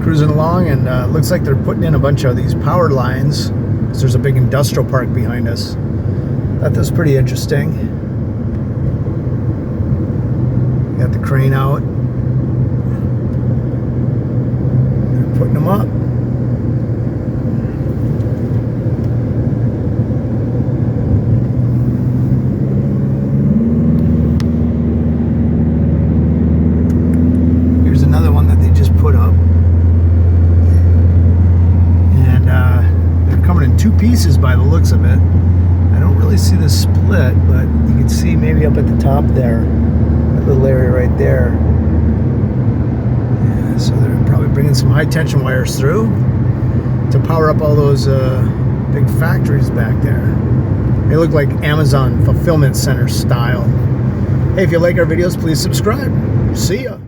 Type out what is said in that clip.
cruising along, and looks like they're putting in a bunch of these power lines because there's a big industrial park behind us. Thought that was pretty interesting. Got the crane out. They're putting them up. Here's another one that they just put up. And they're coming in two pieces by the looks of it. I don't really see the split, but you can see maybe up at the top there, that little area right there. Yeah, so they're probably bringing some high tension wires through to power up all those big factories back there. They look like Amazon fulfillment center style. Hey, if you like our videos, please subscribe. See ya.